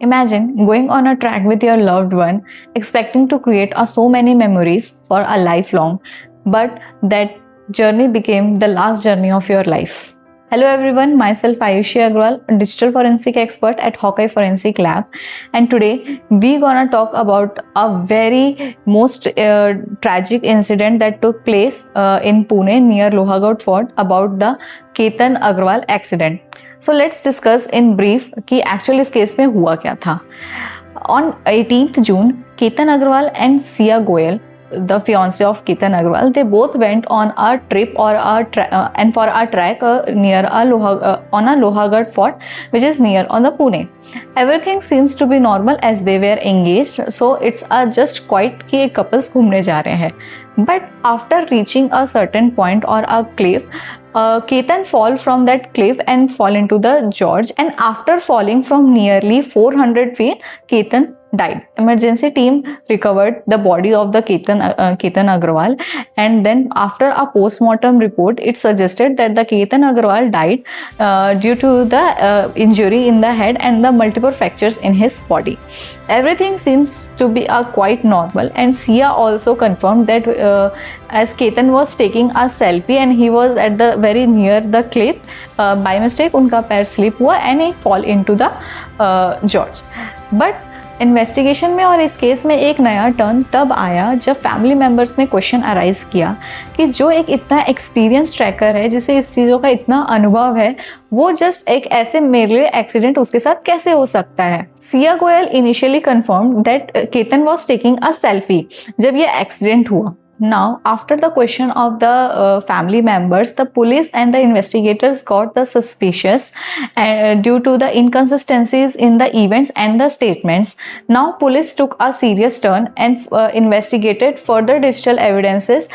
Imagine going on a trek with your loved one, expecting to create so many memories for a lifelong, but that journey became the last journey of your life. Hello everyone, myself Ayushi Agrawal, a digital forensic expert at Hawkeye Forensic Lab, and today we gonna talk about a very most tragic incident that took place in Pune near Lohagarh Fort about the Ketan Agrawal accident. So let's discuss in brief कि actually इस case में हुआ क्या था. On 18th June, Ketan Agrawal and Sia Goyal, the fiance of Ketan Agrawal, they both went on a trip or and for a trek near on a Lohagarh Fort, which is near on the Pune. Everything seems to be normal as they were engaged, so it's just quite कि एक couples घूमने जा रहे हैं. But after reaching a certain point or a cliff, Ketan fall from that cliff and fall into the gorge, and after falling from nearly 400 feet, Ketan died. Emergency team recovered the body of the Ketan Agrawal, and then after a post-mortem report, it suggested that the Ketan Agrawal died due to the injury in the head and the multiple fractures in his body. Everything seems to be quite normal, and Sia also confirmed that as Ketan was taking a selfie and he was at the very near the cliff, by mistake उनका पैर slip हुआ and he fall into the gorge. But investigation में और इस case में एक नया turn तब आया जब फैमिली मेम्बर्स ने क्वेश्चन अराइज किया कि जो एक इतना एक्सपीरियंस ट्रैकर है, जिसे इस चीज़ों का इतना अनुभव है, वो जस्ट एक ऐसे मेरे एक्सीडेंट उसके साथ कैसे हो सकता है. Siya Goyal initially confirm that Ketan was taking a selfie जब ये एक्सीडेंट हुआ. Now, after the question of the family members, the police and the investigators got the suspicious due to the inconsistencies in the events and the statements. Now, police took a serious turn and investigated further digital evidences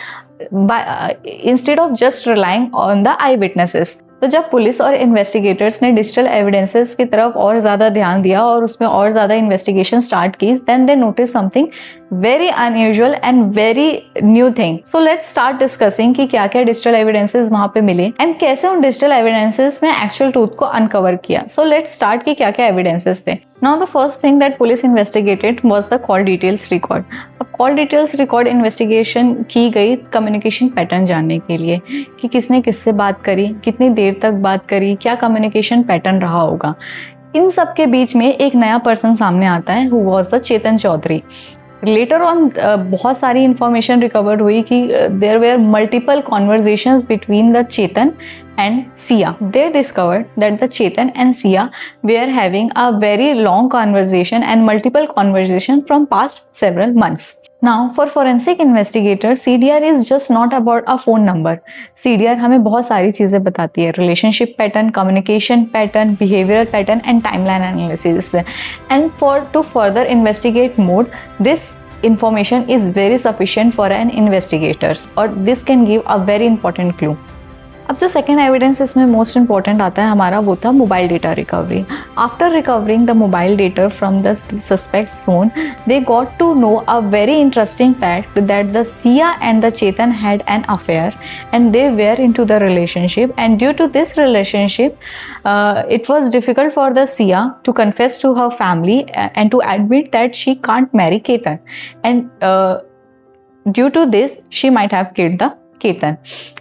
instead of just relying on the eyewitnesses. तो जब police और investigators ने digital evidences की तरफ और ज़्यादा ध्यान दिया और उसमें और ज़्यादा इन्वेस्टिगेशन स्टार्ट की, then they notice something very unusual and very new thing. So let's start discussing कि क्या क्या डिजिटल एविडेंसेस वहाँ पे मिले एंड कैसे उन डिजिटल एविडेंसेस ने एक्चुअल ट्रूथ को अनकवर किया. सो लेट्स स्टार्ट कि क्या क्या एविडेंसेस थे. Now the first thing that police investigated was the call details record. अब call details record investigation की गई कम्युनिकेशन पैटर्न जानने के लिए कि किसने किससे बात करी, कितनी देर तक बात करी, क्या कम्युनिकेशन पैटर्न रहा होगा. इन सब के बीच में एक नया पर्सन सामने आता है, who was the Chetan Chaudhary. Later on बहुत सारी इंफॉर्मेशन रिकवर हुई कि there were multiple conversations between the Chetan and Sia. They discovered that the Chetan and Sia were having a very long conversation and multiple conversations from past several months. Now, for forensic investigators, CDR is just not about a phone number. CDR हमें बहुत सारी चीज़ें बताती है: relationship pattern, communication pattern, behavioral pattern, and timeline analysis. And to further investigate more, this information is very sufficient for an investigators, or this can give a very important clue. अब जो second evidence इसमें most important आता है हमारा, वो था mobile data recovery. After recovering the mobile data from the suspect's phone, they got to know a very interesting fact that the Sia and the Chetan had an affair and they were into the relationship. And due to this relationship, it was difficult for the Sia to confess to her family and to admit that she can't marry Ketan, and due to this she might have killed the Ketan.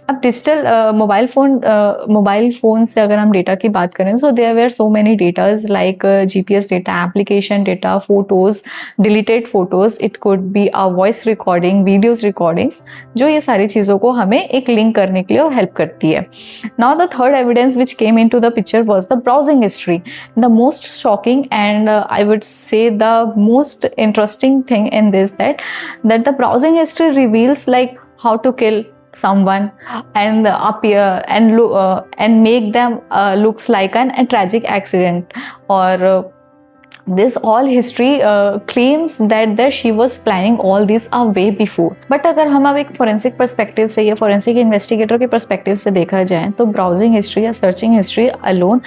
अब digital mobile phone से अगर हम data की बात करें, so there were so many datas like GPS data, application data, photos, deleted photos, it could be a voice recording, videos recordings, जो ये सारी चीज़ों को हमें एक लिंक करने के लिए और हेल्प करती है. Now the third evidence which came into the picture was the browsing history. The most shocking and I would say the most interesting thing in this that the browsing history reveals like how to kill someone and appear and make them looks like a tragic accident, or this all history claims that she was planning all this a way before. But अगर हम अब एक forensic perspective से या forensic investigator के perspective से देखा जाए, तो ब्राउजिंग हिस्ट्री या सर्चिंग हिस्ट्री अलोन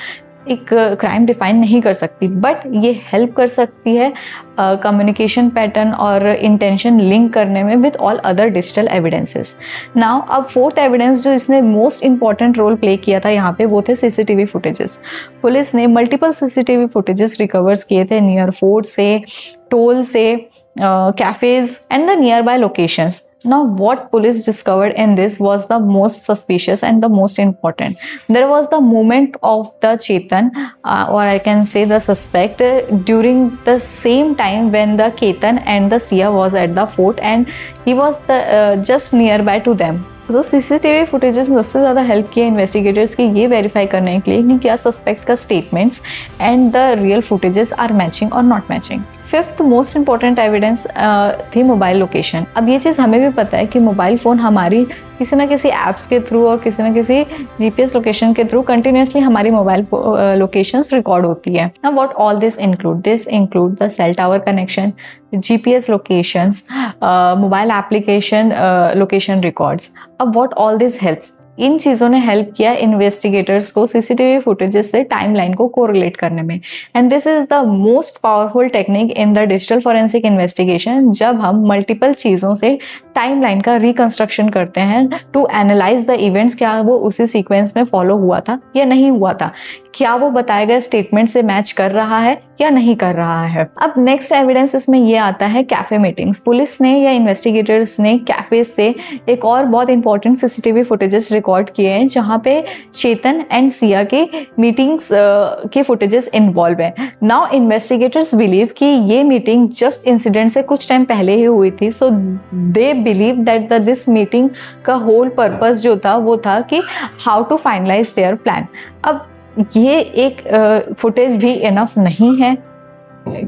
एक क्राइम डिफाइन नहीं कर सकती, बट ये हेल्प कर सकती है कम्युनिकेशन पैटर्न और इंटेंशन लिंक करने में with all other digital evidences. Now अब फोर्थ एविडेंस जो इसने मोस्ट इंपॉर्टेंट रोल प्ले किया था यहाँ पे, वो थे सीसीटीवी फुटेजेस। पुलिस ने मल्टीपल सीसीटीवी फुटेजेस रिकवर्स किए थे नियर फोर्ट से, टोल से, cafes and the nearby locations. Now what police discovered in this was the most suspicious and the most important. There was the movement of the Chetan or I can say the suspect during the same time when the Ketan and the Sia was at the fort and he was just nearby to them. तो CCTV footages ने सबसे ज़्यादा help किया investigators की ये verify करने के लिए कि क्या सस्पेक्ट का statements and the real footages are matching और not matching. Fifth most important evidence थी मोबाइल लोकेशन। अब ये चीज़ हमें भी पता है कि मोबाइल फ़ोन हमारी किसी ना किसी ऐप्स के थ्रू और किसी ना किसी जीपीएस लोकेशन के थ्रू कंटिन्यूसली हमारी मोबाइल लोकेशंस रिकॉर्ड होती है। Now what all this include the cell tower connection, GPS locations, mobile application location records. अब व्हाट ऑल दिस हेल्प्स, इन चीज़ों ने हेल्प किया इन्वेस्टिगेटर्स को सीसीटीवी फुटेजेस से टाइमलाइन को कोरिलेट करने में। And this is the most powerful technique in the digital forensic investigation, जब हम मल्टीपल चीज़ों से टाइमलाइन का रिकंस्ट्रक्शन करते हैं टू एनालाइज द इवेंट्स, क्या वो उसी सीक्वेंस में फॉलो हुआ था या नहीं हुआ था, क्या वो बताए गए स्टेटमेंट से मैच कर रहा है या नहीं कर रहा है। अब नेक्स्ट एविडेंस इसमें ये आता है कैफे मीटिंग्स। पुलिस ने या इन्वेस्टिगेटर्स ने कैफे से एक और बहुत इंपॉर्टेंट सीसीटीवी फुटेजेस रिकॉर्ड किए हैं जहाँ पे चेतन एंड सिया के मीटिंग्स के फुटेजेस इन्वॉल्व हैं। नाउ इन्वेस्टिगेटर्स बिलीव कि ये मीटिंग जस्ट इंसिडेंट से कुछ टाइम पहले ही हुई थी, so they believe that this meeting का होल पर्पस जो था वो था कि how to finalise their plan. अब ये एक फुटेज भी इनफ नहीं है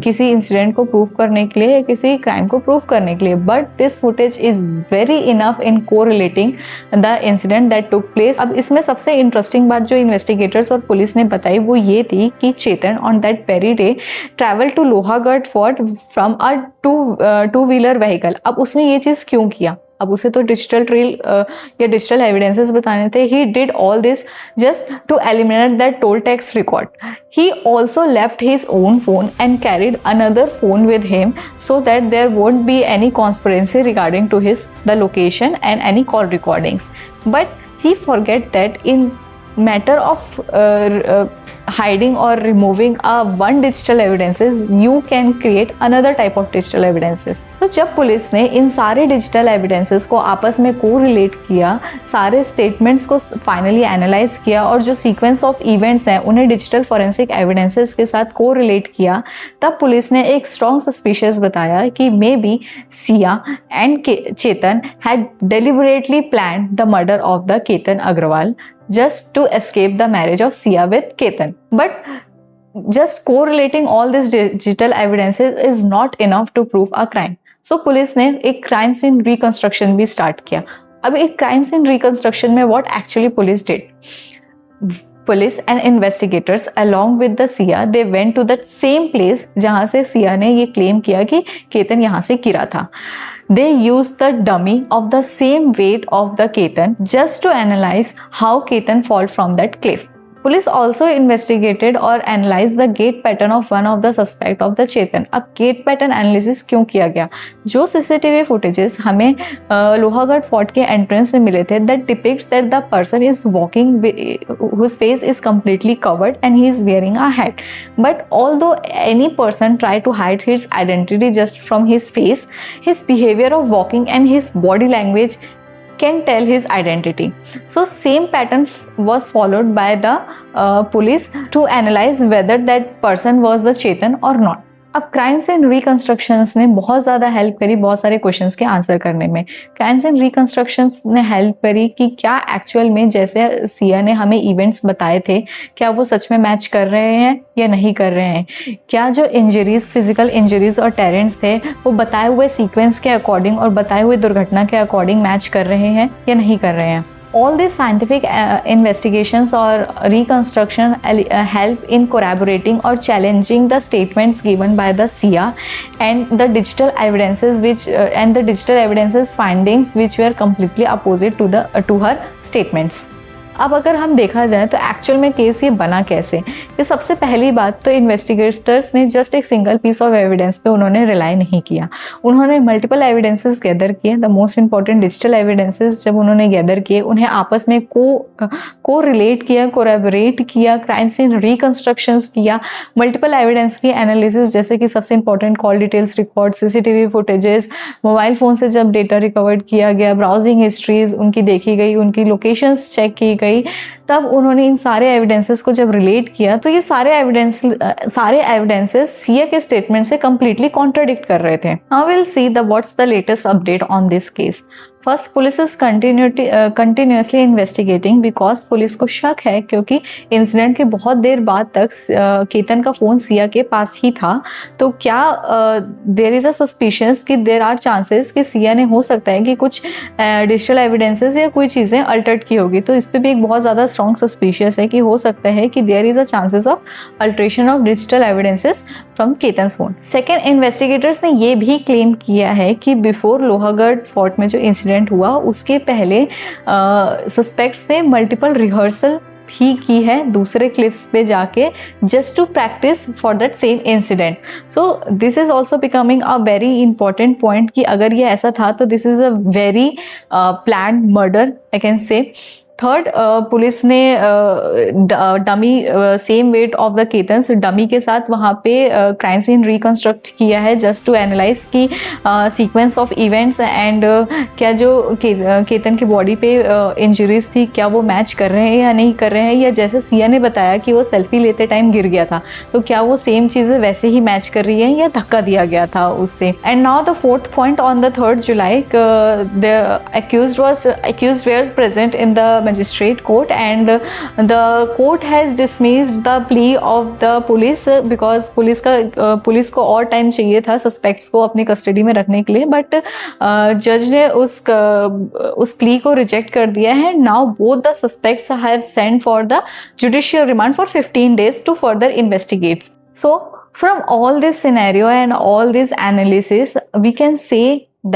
किसी इंसिडेंट को प्रूव करने के लिए, किसी क्राइम को प्रूव करने के लिए, but this footage is very enough in correlating the incident that took place. अब इसमें सबसे इंटरेस्टिंग बात जो इन्वेस्टिगेटर्स और पुलिस ने बताई वो ये थी कि Chetan on that very day travel to Lohagarh fort from a two wheeler vehicle. अब उसने ये चीज़ क्यों किया? अब उसे तो डिजिटल ट्रेल या डिजिटल एविडेंसेस बताने थे। He did all this just to eliminate that toll tax record. He also left his own phone and carried another phone with him so that there won't be any conspiracy regarding to his the location and any call recordings. But he forget that in matter of hiding or removing one digital evidences, you can create another type of digital evidences. तो जब police ने इन सारे digital evidences को आपस में correlate किया, सारे statements को फाइनली एनालाइज किया और जो सीक्वेंस ऑफ इवेंट्स हैं उन्हें डिजिटल फॉरेंसिक एविडेंसेस के साथ कोरिलेट किया, तब पुलिस ने एक स्ट्रॉन्ग सस्पिशियस बताया कि may be Siya and Chetan had deliberately planned the murder of the Ketan Agarwal just to escape the marriage of Sia with Ketan. But just correlating all these digital evidences is not enough to prove a crime. So police ने एक crime scene reconstruction भी start किया। अब एक crime scene reconstruction में what actually police did? Police and investigators along with the Sia, they went to that same place जहाँ से Sia ने ये claim किया कि केतन यहाँ से गिरा था। They used the dummy of the same weight of the Ketan just to analyze how Ketan fall from that cliff. Police also investigated or analyzed the gait pattern of one of the suspect of the Chetan. अब gait pattern analysis क्यों किया गया? जो CCTV footages हमें Lohagarh fort के entrance से मिले थे, that depicts that the person is walking whose face is completely covered and he is wearing a hat. But although any person try to hide his identity just from his face, his behavior of walking and his body language can tell his identity. So same pattern was followed by the police to analyze whether that person was the Chetan or not. अब crime scene reconstructions ने बहुत ज़्यादा help करी बहुत सारे questions के answer करने में। क्राइम सीन रिकंस्ट्रक्शंस ने हेल्प करी कि क्या एक्चुअल में जैसे सिया ने हमें इवेंट्स बताए थे, क्या वो सच में मैच कर रहे हैं या नहीं कर रहे हैं, क्या जो इंजरीज, फिजिकल इंजरीज और टेरेंट्स थे वो बताए हुए सीक्वेंस के अकॉर्डिंग और बताए हुए दुर्घटना के अकॉर्डिंग मैच कर रहे हैं या नहीं कर रहे हैं। All these scientific investigations or reconstruction help in corroborating or challenging the statements given by the Sia and the digital evidences and the digital evidences findings which were completely opposite to her statements. अब अगर हम देखा जाए तो actual में case ये बना कैसे, ये सबसे पहली बात तो इन्वेस्टिगेटर्स ने जस्ट एक सिंगल पीस ऑफ एविडेंस पे उन्होंने रिलाई नहीं किया, उन्होंने मल्टीपल एविडेंसेस गैदर किए। The most important digital evidences जब उन्होंने गैदर किए, उन्हें आपस में को रिलेट किया, कोलैबोरेट किया, क्राइम सीन रिकंस्ट्रक्शंस किया, मल्टीपल एविडेंस की एनालिसिस, जैसे कि सबसे important call details record, CCTV footages, mobile phone से जब डेटा रिकवर्ड किया गया, ब्राउजिंग हिस्ट्रीज उनकी देखी गई, उनकी लोकेशंस चेक की गई, तब उन्होंने इन सारे एविडेंसेस को जब रिलेट किया तो ये सारे एविडेंसेस सीए के स्टेटमेंट से कंप्लीटली कॉन्ट्राडिक्ट कर रहे थे। Now will see the what's the latest update on this case. First, police is continuously investigating because police को शक है, क्योंकि इंसिडेंट के बहुत देर बाद तक केतन का फ़ोन सिया के पास ही था, तो क्या देर इज़ अ सस्पिशंस कि देर आर चांसेस कि सिया ने हो सकता है कि कुछ डिजिटल एविडेंसेस या कोई चीज़ें अल्टर्ड की होगी, तो इस पर भी एक बहुत ज़्यादा स्ट्रॉन्ग सस्पिशियस है कि हो सकता है कि there is a chances of alteration of digital evidences from Ketan phone. Second, investigators ने ये भी क्लेम किया है कि बिफोर लोहागढ़ फोर्ट में जो इंसिडेंट हुआ उसके पहले सस्पेक्ट्स ने मल्टीपल रिहर्सल भी की है दूसरे क्लिफ्स पे जाके, just to practise for that same incident. So this is also becoming a very important point कि अगर ये ऐसा था तो this is a very planned murder I can say. Third, police ने dummy same weight of the Ketan's dummy के साथ वहाँ पे क्राइम सीन रिकंस्ट्रक्ट किया है, जस्ट टू एनालाइज की सीक्वेंस ऑफ इवेंट्स एंड क्या जो केतन की बॉडी पे इंजरीज थी क्या वो मैच कर रहे हैं या नहीं कर रहे हैं, या जैसे सिया ने बताया कि वो सेल्फी लेते टाइम गिर गया था, तो क्या वो सेम चीज़ें वैसे ही मैच कर रही हैं या धक्का दिया गया था उससे। And now the fourth point, on the 3rd July the accused were present in the magistrate court and the court has dismissed the plea of the police because police को और टाइम चाहिए था सस्पेक्ट्स को अपनी custody में रखने के लिए, बट जज ने उस प्ली को रिजेक्ट कर दिया है। Now both the suspects have sent for the judicial remand for 15 days to further investigate. So from all this scenario and all this analysis we can say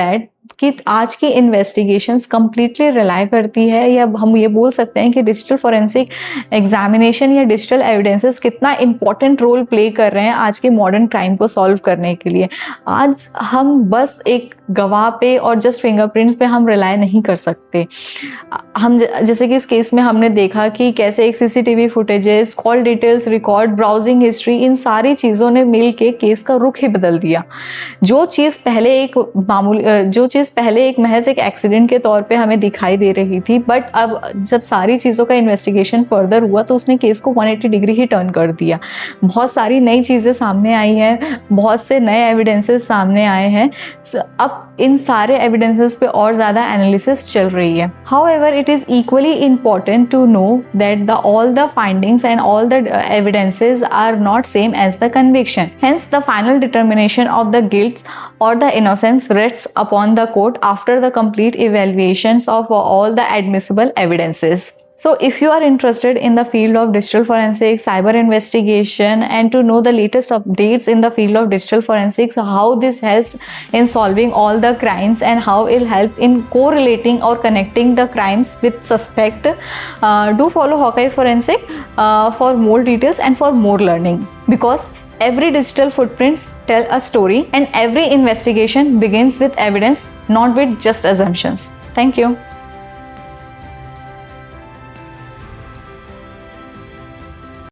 that कि आज की इन्वेस्टिगेशंस कंप्लीटली रिलाई करती है, या हम ये बोल सकते हैं कि डिजिटल फॉरेंसिक एग्जामिनेशन या डिजिटल एविडेंसेस कितना इंपॉर्टेंट रोल प्ले कर रहे हैं आज के मॉडर्न क्राइम को सॉल्व करने के लिए। आज हम बस एक गवाह पे और जस्ट फिंगरप्रिंट्स पे हम रिलाई नहीं कर सकते। हम जैसे कि इस केस में हमने देखा कि कैसे एक CCTV footages, call details record, browsing history, इन सारी चीज़ों ने मिल के केस का रुख ही बदल दिया। जो चीज़ पहले एक महज एक एक्सीडेंट के तौर पे हमें दिखाई दे रही थी, बट अब जब सारी चीज़ों का इन्वेस्टिगेशन फर्दर हुआ तो उसने केस को 180 डिग्री ही टर्न कर दिया। बहुत सारी नई चीज़ें सामने आई हैं, बहुत से नए एविडेंसेस सामने आए हैं। अब इन सारे एविडेंसेस पे और ज़्यादा एनालिसिस चल रही है। However, it is equally important to know that all the findings and all the evidences are not same as the conviction. Hence, the final determination of the guilt or the innocence rests upon the court after the complete evaluations of all the admissible evidences. So if you are interested in the field of digital forensics, cyber investigation, and to know the latest updates in the field of digital forensics, how this helps in solving all the crimes and how it will help in correlating or connecting the crimes with suspect, do follow Hawkeye Forensic for more details and for more learning, because every digital footprints tell a story and every investigation begins with evidence, not with just assumptions. Thank you.